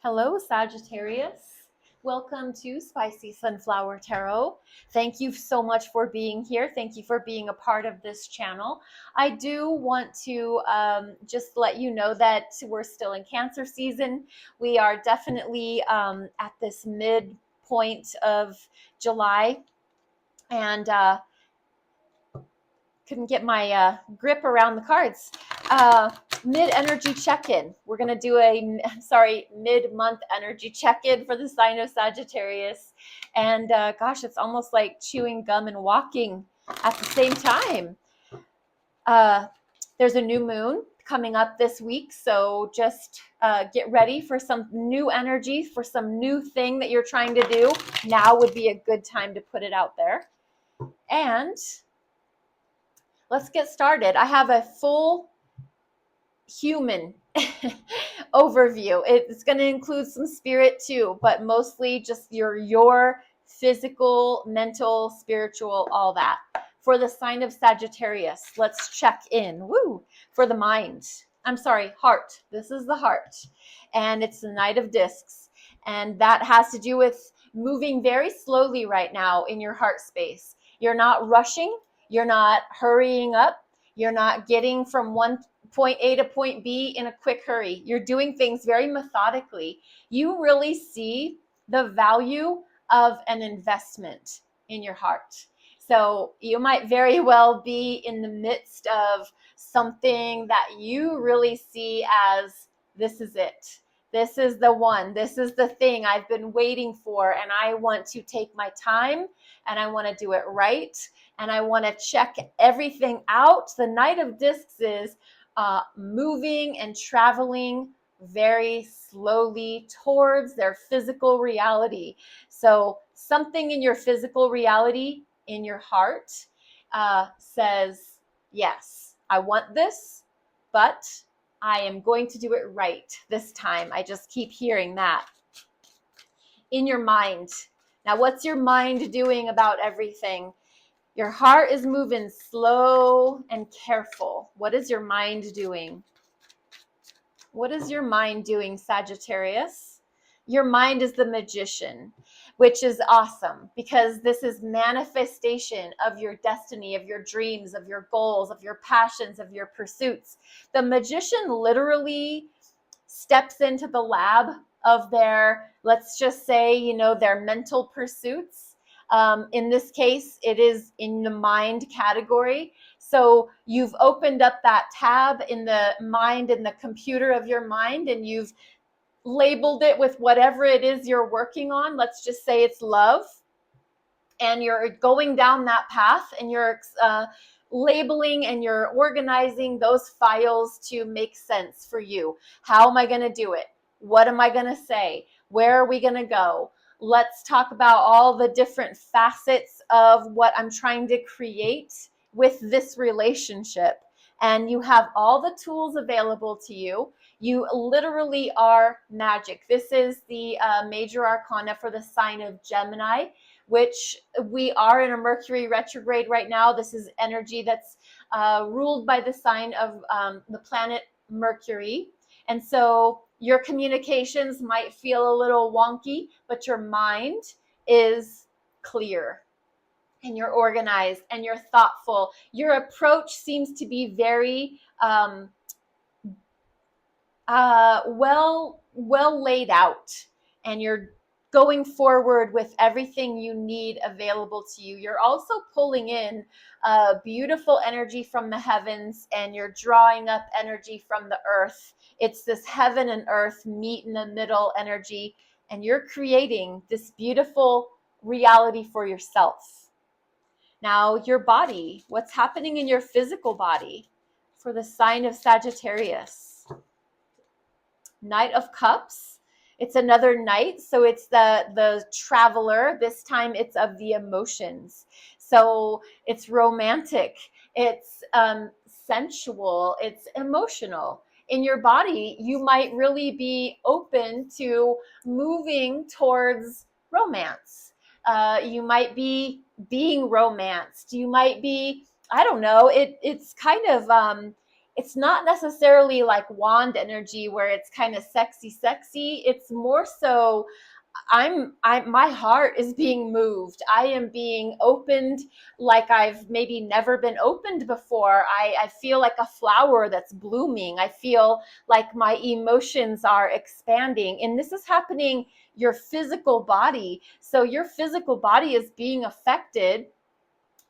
Hello, Sagittarius. Welcome to Spicy Sunflower Tarot. Thank you so much for being here. Thank you for being a part of this channel. I do want to just let you know that we're still in Cancer season. We are definitely at this midpoint of July, and couldn't get my grip around the cards. Mid-energy check-in. We're going to do mid-month energy check-in for the sign of Sagittarius. And gosh, it's almost like chewing gum and walking at the same time. There's a new moon coming up this week, so just get ready for some new energy, for some new thing that you're trying to do. Now would be a good time to put it out there. And let's get started. I have a full human overview. It's going to include some spirit too, but mostly just your physical, mental, spiritual, all that. For the sign of Sagittarius, let's check in. For the mind. Heart. This is the heart. And it's the Knight of Discs. And that has to do with moving very slowly right now in your heart space. You're not rushing. You're not hurrying up. You're not getting from one point A to point B in a quick hurry. You're doing things very methodically. You really see the value of an investment in your heart. So you might very well be in the midst of something that you really see as, this is it. This is the one. This is the thing I've been waiting for, and I want to take my time, and I want to do it right, and I want to check everything out. The Knight of Discs is moving and traveling very slowly towards their physical reality. So something in your physical reality, in your heart, says, yes, I want this, but I am going to do it right this time. I just keep hearing that. In your mind. Now, what's your mind doing about everything? Your heart is moving slow and careful. What is your mind doing? What is your mind doing, Sagittarius? Your mind is the magician, which is awesome because this is manifestation of your destiny, of your dreams, of your goals, of your passions, of your pursuits. The magician literally steps into the lab of their, let's just say, their mental pursuits. In this case, it is in the mind category. So you've opened up that tab in the mind, in the computer of your mind, and you've labeled it with whatever it is you're working on. Let's just say it's love. And you're going down that path, and you're labeling and you're organizing those files to make sense for you. How am I going to do it? What am I going to say? Where are we going to go? Let's talk about all the different facets of what I'm trying to create with this relationship. And you have all the tools available to you. You literally are magic. This is the major arcana for the sign of Gemini, which we are in a Mercury retrograde right now. This is energy that's ruled by the sign of the planet Mercury. And so your communications might feel a little wonky, but your mind is clear and you're organized and you're thoughtful. Your approach seems to be very well laid out, and you're going forward with everything you need available to you. You're also pulling in beautiful energy from the heavens, and you're drawing up energy from the earth. It's this heaven and earth meet in the middle energy, and you're creating this beautiful reality for yourself. Now, your body, what's happening in your physical body for the sign of Sagittarius? Knight of Cups. It's another knight, so it's the traveler. This time it's of the emotions. So it's romantic, it's sensual, it's emotional. In your body, you might really be open to moving towards romance. You might be being romanced. You might be, I don't know, it's kind of it's not necessarily like wand energy where it's kind of sexy. It's more so my heart is being moved. I am being opened like I've maybe never been opened before. I feel like a flower that's blooming. I feel like my emotions are expanding. And this is happening your physical body. So your physical body is being affected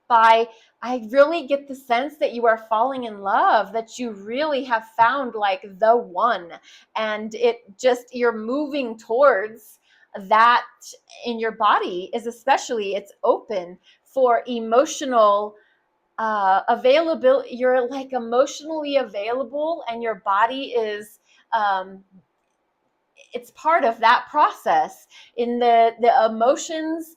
by, I really get the sense that you are falling in love, that you really have found like the one, and it just, you're moving towards that. In your body is especially, it's open for emotional available. You're like emotionally available, and your body is it's part of that process. In the emotions,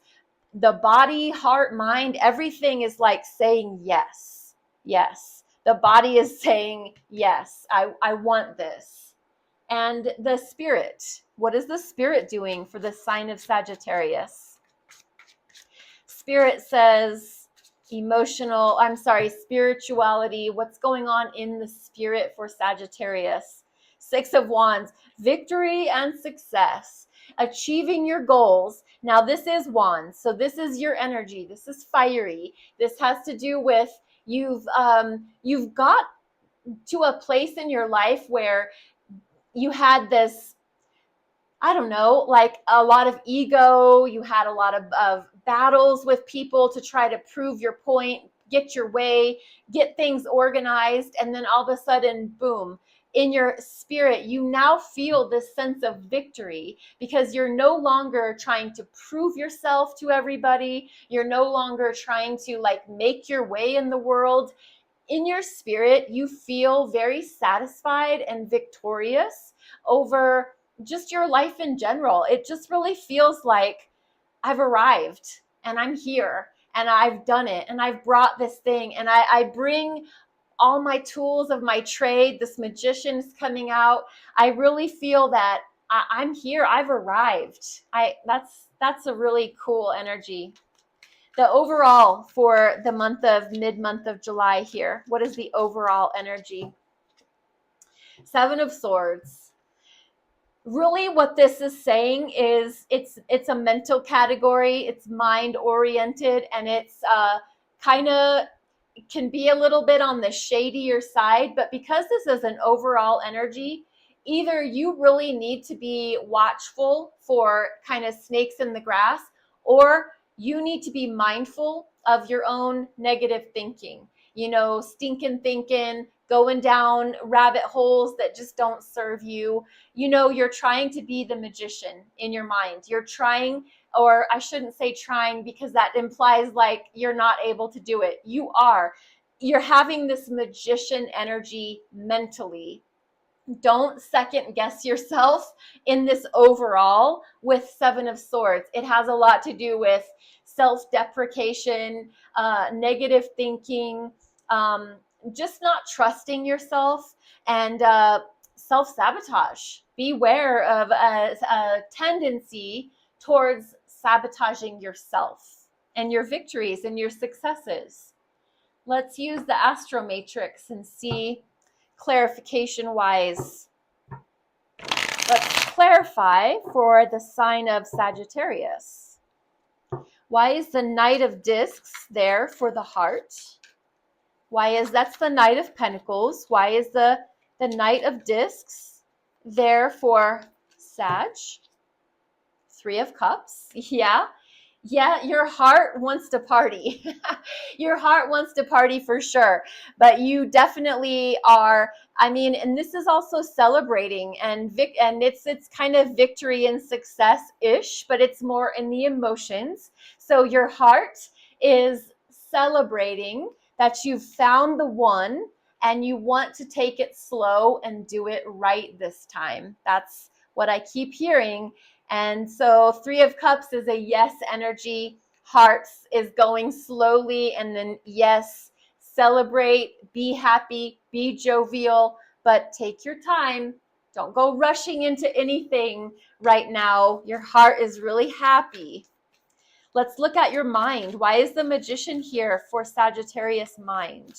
the body, heart, mind, everything is like saying yes. Yes. The body is saying, yes, I want this. And the spirit, what is the spirit doing for the sign of Sagittarius? Spirit says spirituality. What's going on in the spirit for Sagittarius? 6 of Wands, victory and success, achieving your goals. Now this is Wands, so this is your energy. This is fiery. This has to do with you've got to a place in your life where you had this, I don't know, like a lot of ego. You had a lot of battles with people to try to prove your point, get your way, get things organized. And then all of a sudden, boom, in your spirit, you now feel this sense of victory because you're no longer trying to prove yourself to everybody. You're no longer trying to like make your way in the world. In your spirit, you feel very satisfied and victorious over just your life in general. It just really feels like I've arrived and I'm here and I've done it and I've brought this thing, and I bring all my tools of my trade. This magician is coming out. I really feel that I'm here. I've arrived. That's a really cool energy. The overall for the mid-month of July here, what is the overall energy? 7 of Swords. Really what this is saying is it's a mental category. It's mind oriented, and it's kind of can be a little bit on the shadier side. But because this is an overall energy, either you really need to be watchful for kind of snakes in the grass, or you need to be mindful of your own negative thinking. Stinking thinking, going down rabbit holes that just don't serve you. You're trying to be the magician in your mind. You're trying, or I shouldn't say trying because that implies like you're not able to do it. You are. You're having this magician energy mentally. Don't second guess yourself in this overall with 7 of Swords. It has a lot to do with self-deprecation, negative thinking, just not trusting yourself, and self-sabotage. Beware of a tendency towards sabotaging yourself and your victories and your successes. Let's use the Astromatrix and see clarification-wise. Let's clarify for the sign of Sagittarius. Why is the Knight of Discs there for the heart? That's the Knight of Pentacles. Why is the Knight of Discs there for Sag? 3 of Cups. Yeah, your heart wants to party. Your heart wants to party for sure. But you definitely are, and this is also celebrating, and it's kind of victory and success-ish, but it's more in the emotions. So your heart is celebrating that you've found the one, and you want to take it slow and do it right this time. That's what I keep hearing. And so 3 of Cups is a yes energy. Hearts is going slowly, and then yes, celebrate, be happy, be jovial, but take your time. Don't go rushing into anything right now. Your heart is really happy. Let's look at your mind. Why is the Magician here for Sagittarius mind?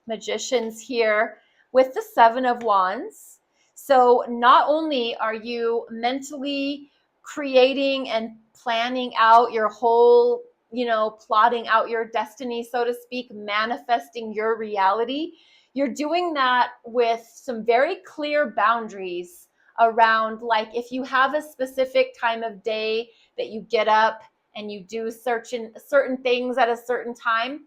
Magicians here with the Seven of Wands. So not only are you mentally creating and planning out your whole, plotting out your destiny, so to speak, manifesting your reality, you're doing that with some very clear boundaries around, like, if you have a specific time of day that you get up and you do certain things at a certain time,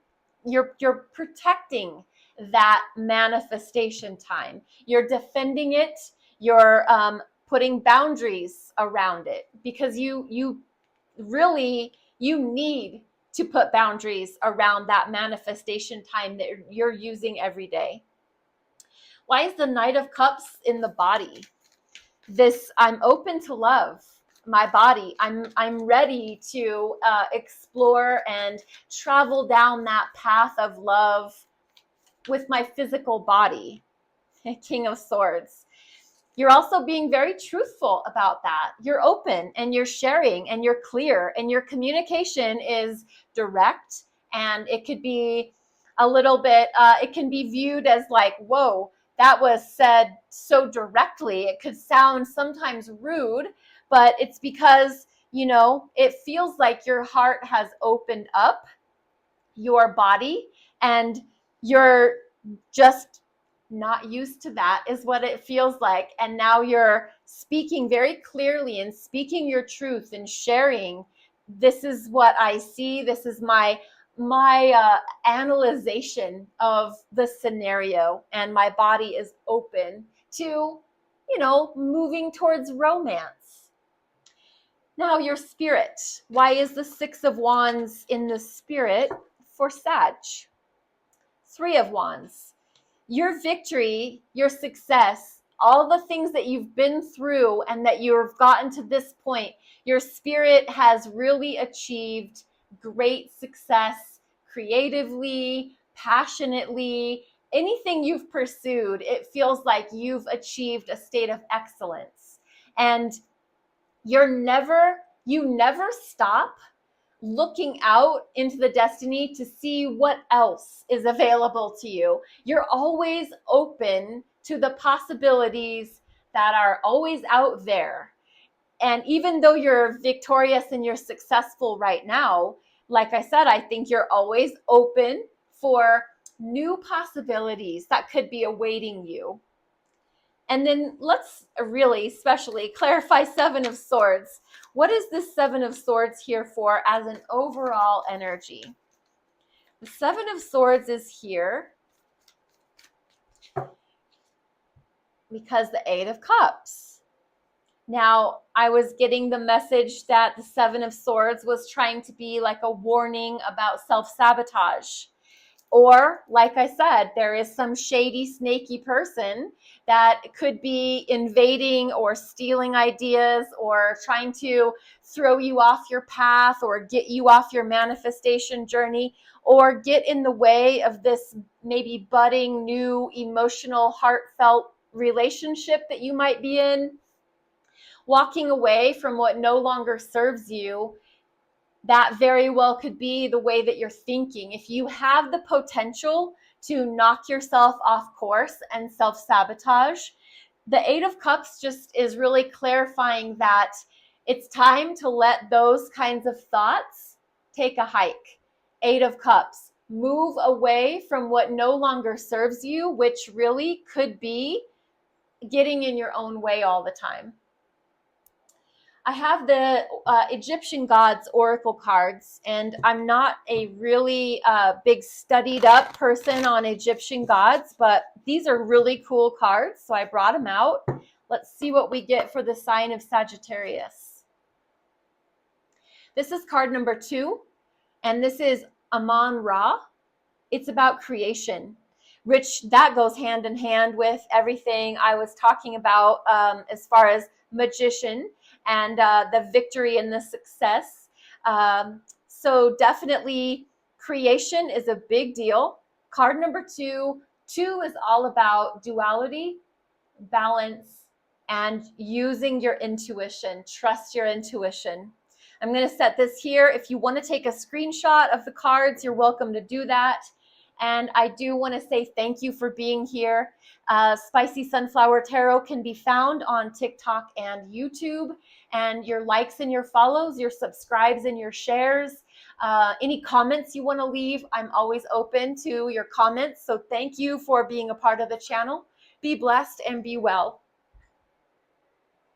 you're protecting that manifestation time. You're defending it. You're putting boundaries around it, because you really, you need to put boundaries around that manifestation time that you're using every day. Why is the Knight of Cups in the body? This, I'm open to love my body. I'm ready to explore and travel down that path of love with my physical body. King of Swords. You're also being very truthful about that. You're open and you're sharing and you're clear, and your communication is direct, and it could be a little bit, it can be viewed as like, whoa, that was said so directly. It could sound sometimes rude, but it's because, it feels like your heart has opened up your body, and you're just not used to that, is what it feels like. And now you're speaking very clearly and speaking your truth and sharing, this is what I see, this is my analyzation of the scenario, and my body is open to, moving towards romance. Now, your spirit. Why is the Six of Wands in the spirit for Sag? Three of Wands. Your victory, your success, all the things that you've been through and that you've gotten to this point, your spirit has really achieved great success creatively, passionately. Anything you've pursued, it feels like you've achieved a state of excellence. And you never stop looking out into the destiny to see what else is available to you. You're always open to the possibilities that are always out there. And even though you're victorious and you're successful right now, like I said, I think you're always open for new possibilities that could be awaiting you. And then let's really especially clarify Seven of Swords. What is this Seven of Swords here for as an overall energy? The Seven of Swords is here because the Eight of Cups. Now, I was getting the message that the Seven of Swords was trying to be like a warning about self-sabotage. Or, like I said, there is some shady, snaky person that could be invading or stealing ideas or trying to throw you off your path or get you off your manifestation journey, or get in the way of this maybe budding, new, emotional, heartfelt relationship that you might be in. Walking away from what no longer serves you, that very well could be the way that you're thinking. If you have the potential to knock yourself off course and self-sabotage, the Eight of Cups just is really clarifying that it's time to let those kinds of thoughts take a hike. Eight of Cups, move away from what no longer serves you, which really could be getting in your own way all the time. I have the Egyptian gods oracle cards, and I'm not a really big studied up person on Egyptian gods, but these are really cool cards, so I brought them out. Let's see what we get for the sign of Sagittarius. This is card number 2, and this is Amon-Ra. It's about creation, which that goes hand in hand with everything I was talking about as far as magician and the victory and the success. So definitely creation is a big deal. Card number 2 is all about duality, balance, and using your intuition. Trust your intuition. I'm going to set this here. If you want to take a screenshot of the cards, you're welcome to do that. And I do want to say thank you for being here. Spicy Sunflower Tarot can be found on TikTok and YouTube. And your likes and your follows, your subscribes and your shares, any comments you want to leave, I'm always open to your comments. So thank you for being a part of the channel. Be blessed and be well.